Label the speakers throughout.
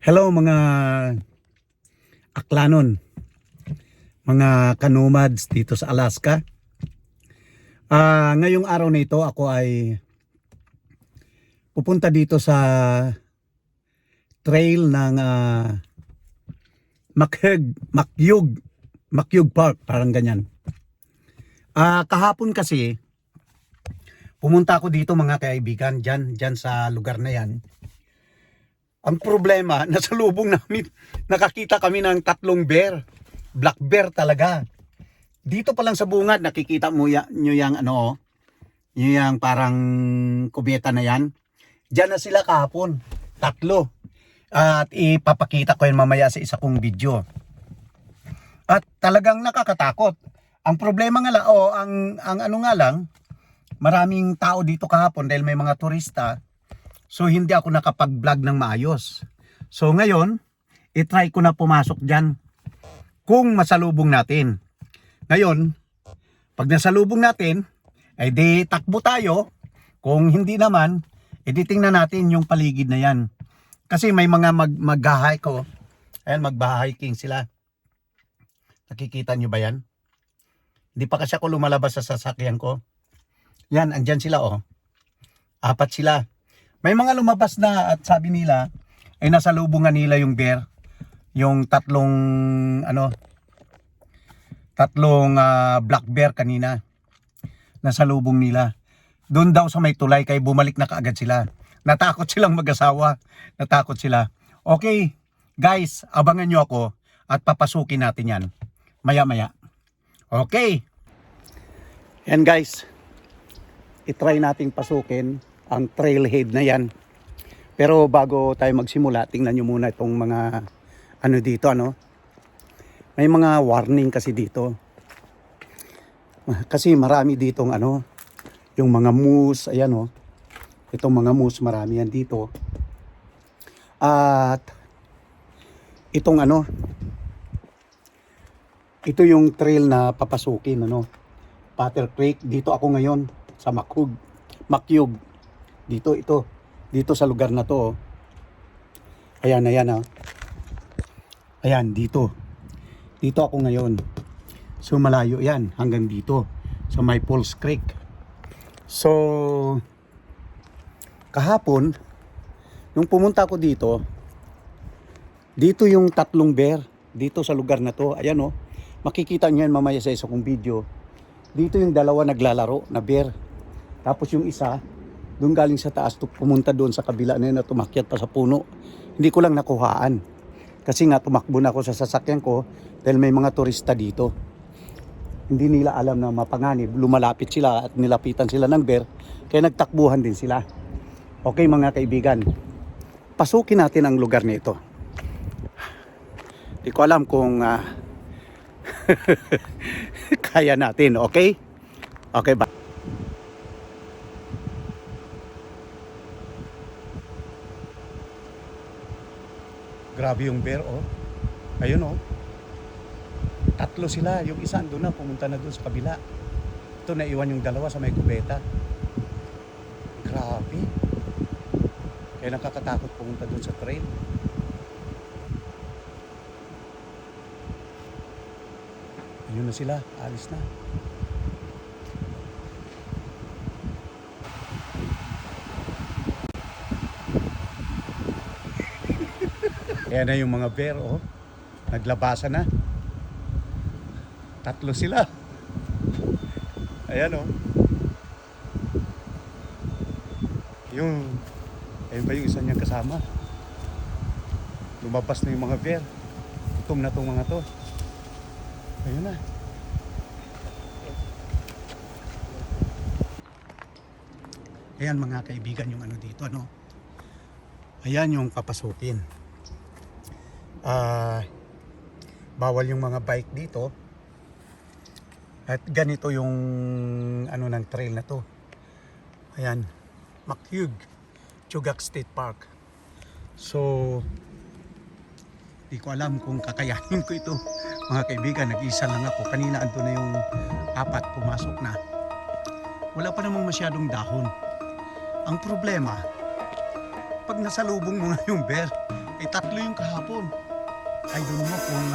Speaker 1: Hello mga aklanon, mga kanomads dito sa Alaska. Ngayong araw na ito ako ay pupunta dito sa trail ng Makyug Park, parang ganyan. Kahapon kasi pumunta ako dito mga kaibigan, dyan sa lugar na yan. Ang problema, nasa lubong namin, nakakita kami ng 3 bear. Black bear talaga. Dito pa lang sa bungad, nakikita mo nyo yung parang kubeta na yan. Diyan na sila kahapon, 3. At ipapakita ko yun mamaya sa isa kong video. At talagang nakakatakot. Ang problema nga lang, ang ano nga lang, maraming tao dito kahapon dahil may mga turista. So hindi ako nakapag-vlog ng maayos. So ngayon, itry ko na pumasok dyan kung masalubong natin. Ngayon, pag nasalubong natin, ay di takbo tayo. Kung hindi naman, edi tingnan natin yung paligid na yan. Kasi may mga mag-hike ko. Ayan, mag-hiking sila. Nakikita nyo ba yan? Hindi pa kasi ako lumalabas sa sasakyan ko. Yan, andyan sila 4 sila. May mga lumabas na at sabi nila ay nasalubungan nila yung bear. Yung 3 black bear kanina. Nasalubong nila. Doon daw sa may tulay kaya bumalik na kaagad sila. Natakot silang mag-asawa. Natakot sila. Okay, guys, abangan nyo ako at papasukin natin yan. Maya-maya. Okay. Yan guys. I-try nating pasukin ang trailhead na yan. Pero bago tayo magsimula, tingnan nyo muna itong mga dito. May mga warning kasi dito. Kasi marami ditong yung mga moose, ayan itong mga moose, marami yan dito. At itong ito yung trail na papasukin, Pater Creek. Dito ako ngayon sa Makyug. Dito sa lugar na to. Ayan. Ayan, dito ako ngayon. So malayo yan hanggang dito sa may Falls Creek. So kahapon nung pumunta ako dito yung 3 bear dito sa lugar na to. Ayan makikita niyo yan mamaya sa isa kong video. Dito yung 2 naglalaro na bear. Tapos yung isa doon galing sa taas, pumunta doon sa kabila na yun at tumakyat pa sa puno. Hindi ko lang nakuhaan. Kasi nga tumakbo na ako sa sasakyan ko dahil may mga turista dito. Hindi nila alam na mapanganib. Lumalapit sila at nilapitan sila ng bear. Kaya nagtakbuhan din sila. Okay mga kaibigan. Pasukin natin ang lugar nito. Hindi ko alam kung kaya natin. Okay? Okay ba? Grabe yung bear, Ayun, 3 sila. Yung isa andun na, pumunta na doon sa kabila. Ito, naiwan yung 2 sa may kubeta. Grabe. Kaya nakakatakot pumunta doon sa trail. Ayun na sila, alis na. Ayan na yung mga bear, naglabasan na. 3 sila. Ayan, ayun pa yung isa niyang kasama. Lumabas na yung mga bear. Gutom na tong mga to. Ayun na. Ayan mga kaibigan yung dito, Ayan yung papasukin. Bawal yung mga bike dito. At ganito yung ng trail na to. Ayan, Makyug Chugach State Park. So di ko alam kung kakayanin ko ito mga kaibigan. Nag-isa lang ako. Kanina ando na yung 4 pumasok na. Wala pa namang masyadong dahon. Ang problema, pag nasalubong mo nga yung bear, Tatlo yung kahapon. I don't know kung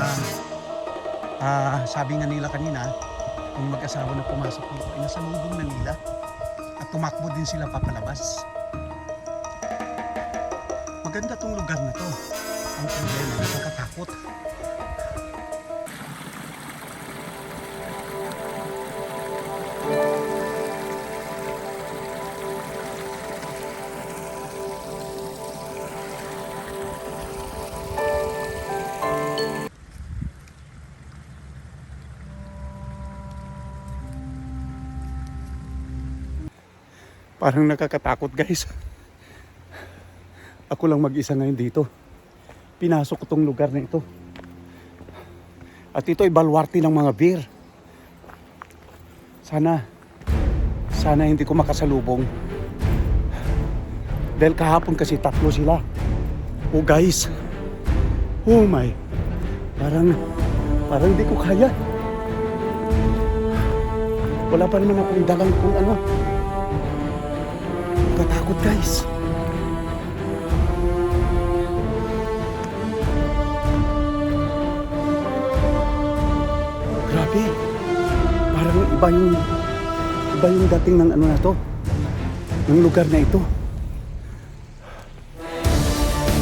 Speaker 1: sabi nga nila kanina, kung mag-asawa na pumasok dito, ay nasa lubong na nila at tumakbo din sila papalabas. Maganda tong lugar na to. Ang problema, nakakatakot. Parang nakakatakot, guys. Ako lang mag-isa ngayon dito. Pinasok ko tong lugar na ito. At ito ay balwarte ng mga bear. Sana hindi ko makasalubong. Dahil kahapon kasi tatlo sila. Oh guys. Oh my. Parang hindi ko kaya. Wala pa naman akong dalang kung ano. Katakot, guys. Grabe. Parang iba yung dating ng ano na to. Ng lugar na ito.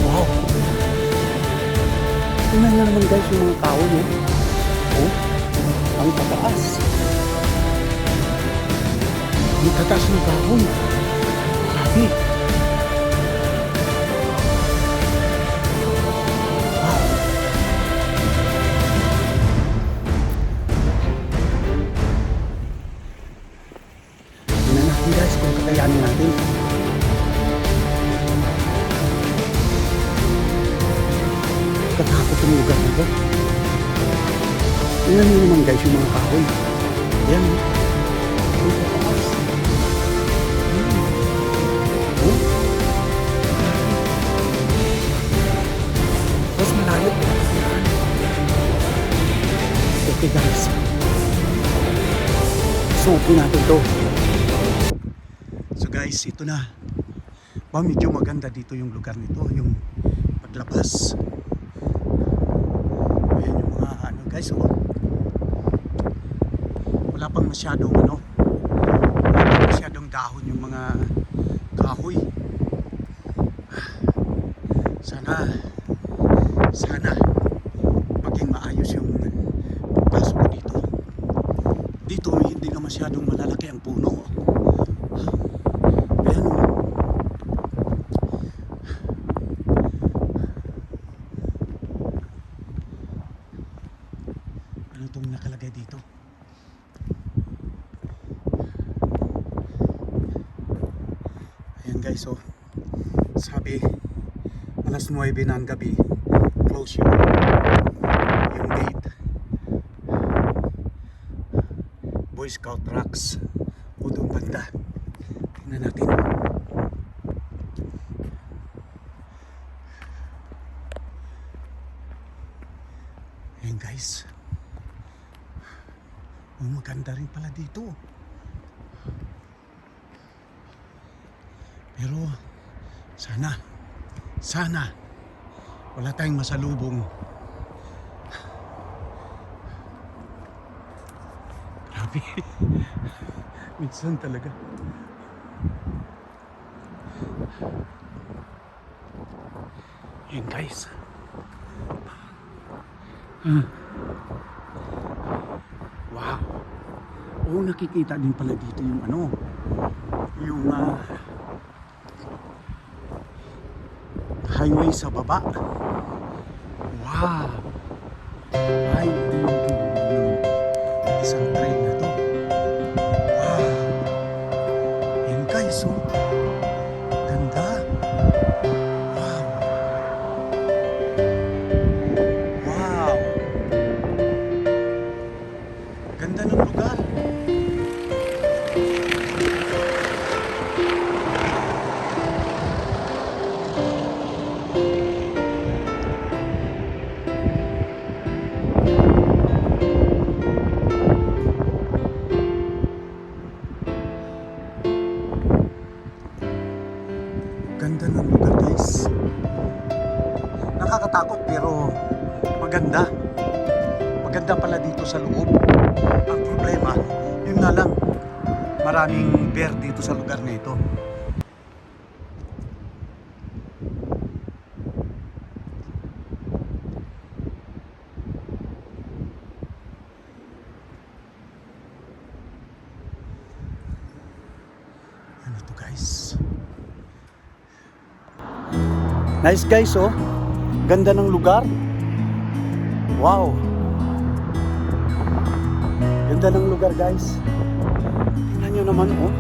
Speaker 1: Wow. Tingnan nyo naman, guys, yung mga tao, no? Oh, ang tataas. Ang tataas ng kahoy. Grabe. Wow. Tingnan natin, guys, kung kakayanin natin. Katakot yung lugar na to. Tingnan nyo naman, guys, yung mga kahoy. Ayan, no? Ang tataas. Mas malayo. Okay, guys. Suokin natin to. So guys, ito na. Medyo maganda dito yung lugar nito. Yung paglabas. Ayan yung mga ano, guys. Oh. Wala pang masyadong ano. Wala pang masyadong dahon yung mga kahoy. Sana maging maayos yung pagpasok ko dito. Dito hindi na masyadong malalaki ang puno. Ayan o. Ano itong nakalagay dito? Ayan guys, so sabi alas 9 ng gabi close yung gate. Boy Scout trucks o doon banda. Tingnan natin. Ayan guys, maganda rin pala dito, pero sana wala tayong masalubong. Grabe. Minsan talaga. Yan guys. Wow. Oh, nakikita din pala dito yung ano, yung highway sa baba. Wow. Ay, ito yung isang train na to. Wow. Yan guys, oh. Ganda. Wow. Wow. Ganda ng lugar. nakakatakot pero maganda. Maganda pala dito sa loob. Ang problema, yun nga lang, maraming bear dito sa lugar na ito. Ano to guys? Nice guys, oh. Ganda ng lugar. Wow. Ganda ng lugar guys. Tingnan nyo naman, oh.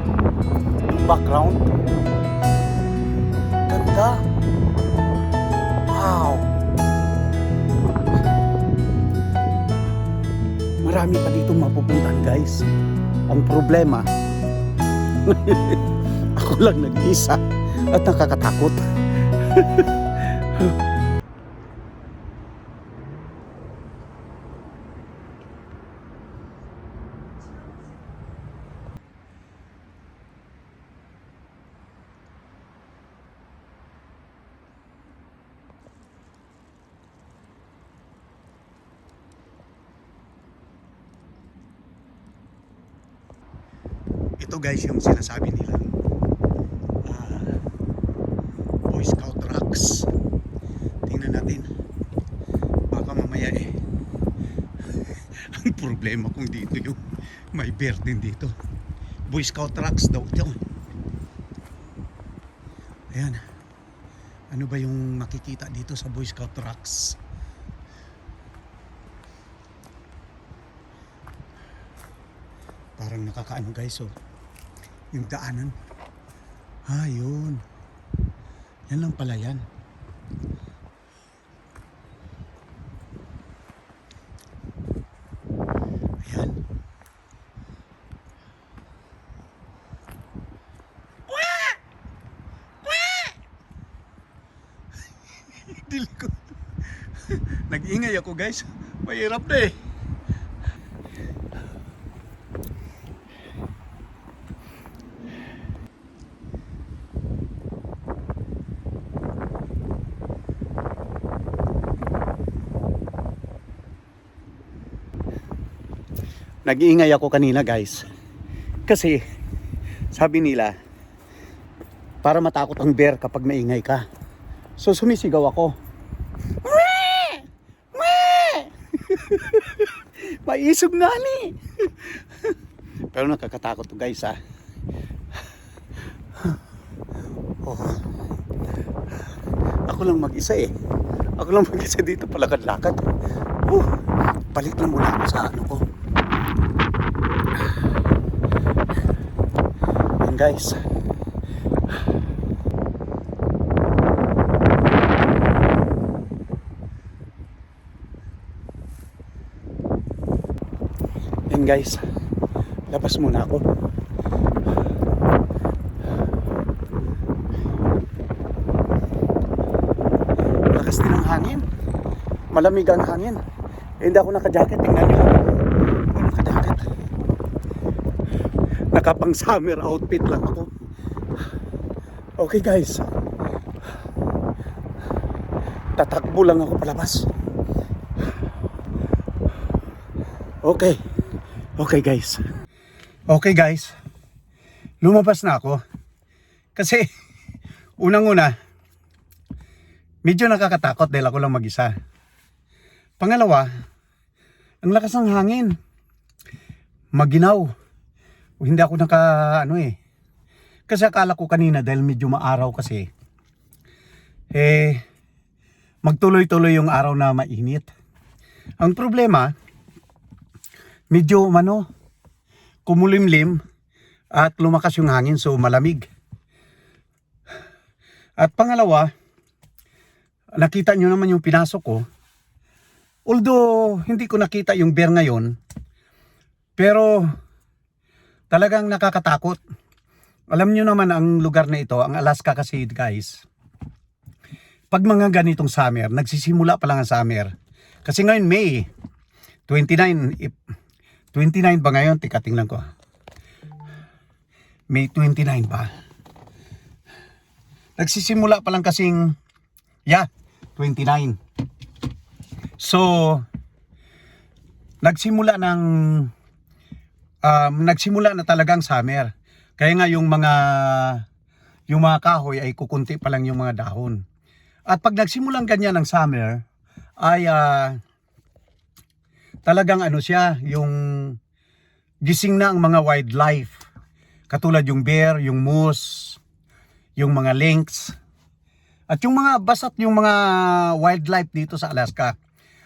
Speaker 1: Yung background. Ganda. Wow. Marami pa dito mapupuntan guys. Ang problema, ako lang nag-isa at nakakatakot. Ito guys yung sinasabi nila, Boy Scout rocks. Tingnan natin, baka mamaya ang problema kung dito yung may bear din dito. Boy Scout rocks daw ito. Ayan, ano ba yung makikita dito sa Boy Scout rocks? Parang nakakaano guys, oh. Yung daanan. Yun. Yan lang pala yan. Ayan. Dili ko. Nag-ingay ako guys. Mahirap na eh. Nag-iingay ako kanina guys. Kasi sabi nila para matakot ang bear kapag maingay ka. So sumisigaw ako. Maisog nga ni. Pero nakakatakot to guys ha. Oh. Ako lang mag-isa eh. Ako lang mag-isa dito palakad-lakad. Balik lang muna ako sa ano ko. Yan guys. Yan guys. Labas muna ako. Lakas din ang hangin. Malamig ang hangin. Hindi ako naka-jacket. Tingnan nyo. Ako naka-jacket. Nakapang summer outfit lang ako. Okay guys. Tatakbo lang ako palabas. Okay. Okay guys. Okay guys. Lumabas na ako. Kasi unang-una medyo nakakatakot dahil ako lang mag-isa. Pangalawa, ang lakas ng hangin. Maginaw. Hindi ako kasi akala ko kanina dahil medyo maaraw kasi magtuloy-tuloy yung araw na mainit. Ang problema, medyo kumulimlim at lumakas yung hangin so malamig. At pangalawa, nakita nyo naman yung pinasok ko. Although hindi ko nakita yung bear ngayon, pero talagang nakakatakot. Alam nyo naman ang lugar na ito, ang Alaska kasi guys. Pag mga ganitong summer, nagsisimula pa lang ang summer. Kasi ngayon May 29, 29 ba ngayon? Teka, tingnan ko. May 29 ba? Nagsisimula pa lang kasing, 29. So, nagsimula na talagang summer. Kaya nga yung mga kahoy ay kukunti pa lang yung mga dahon. At pag nagsimulang ganyan ng summer, ay talagang ano siya, yung gising na ang mga wildlife. Katulad yung bear, yung moose, yung mga lynx, at yung mga basat yung mga wildlife dito sa Alaska.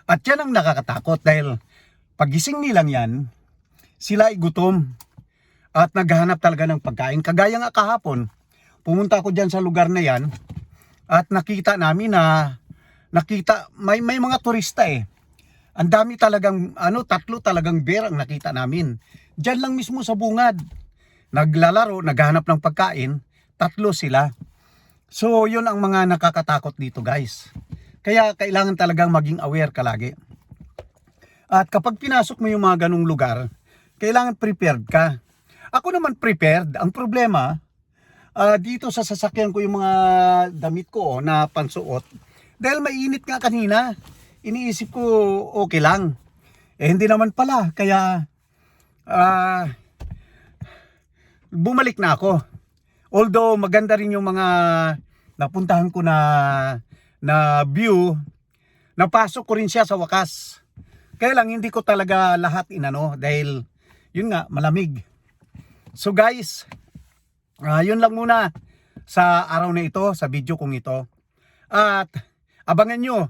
Speaker 1: At yan ang nakakatakot dahil pagising nilang yan, sila ay gutom at naghahanap talaga ng pagkain. Kagaya nga kahapon, pumunta ako dyan sa lugar na yan at nakita namin na may mga turista eh. Ang dami talagang, 3 talagang bear ang nakita namin. Dyan lang mismo sa bungad. Naglalaro, naghahanap ng pagkain, 3 sila. So, yun ang mga nakakatakot dito guys. Kaya kailangan talagang maging aware ka lagi. At kapag pinasok mo yung mga ganung lugar, kailangan prepared ka. Ako naman prepared. Ang problema, dito sa sasakyan ko yung mga damit ko na pansuot. Dahil mainit nga kanina, iniisip ko okay lang. Hindi naman pala. Kaya bumalik na ako. Although maganda rin yung mga napuntahan ko na view, napasok ko rin siya sa wakas. Kaya lang hindi ko talaga lahat inano dahil yun nga malamig. So guys, yun lang muna sa araw na ito, sa video kong ito. At abangan nyo,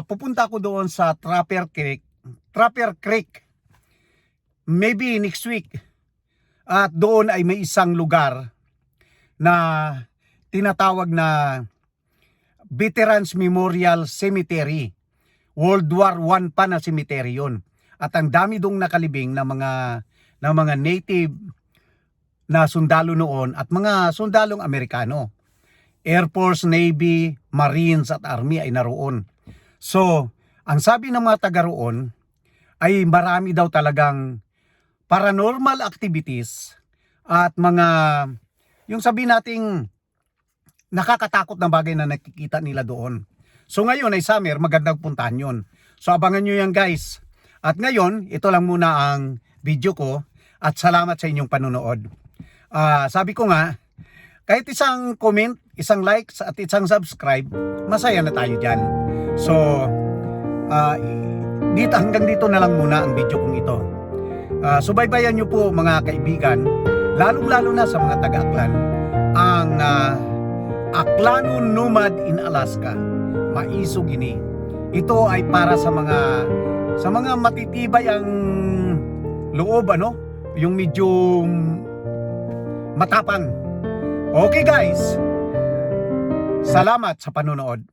Speaker 1: pupunta ko doon sa Trapper Creek. Maybe next week. At doon ay may isang lugar na tinatawag na Veterans Memorial Cemetery. World War I pa na cemetery yun. At ang dami dong nakalibing na mga native na sundalo noon at mga sundalong Amerikano. Air Force, Navy, Marines at Army ay naroon. So, ang sabi ng mga taga roon ay marami daw talagang paranormal activities at mga, yung sabi nating nakakatakot na bagay na nakikita nila doon. So ngayon ay summer, magandang puntahan yun. So abangan nyo yan guys. At ngayon, ito lang muna ang video ko at salamat sa inyong panunood. Sabi ko nga, kahit isang comment, isang likes at isang subscribe, masaya na tayo dyan. So, hanggang dito na lang muna ang video kong ito. Subaybayan nyo po mga kaibigan, lalong-lalo na sa mga taga-Aklan, ang Aklano Nomad in Alaska, Maisog ini. Ito ay para sa mga matitibay ang loob, yung medyo matapang. Okay guys, salamat sa panonood.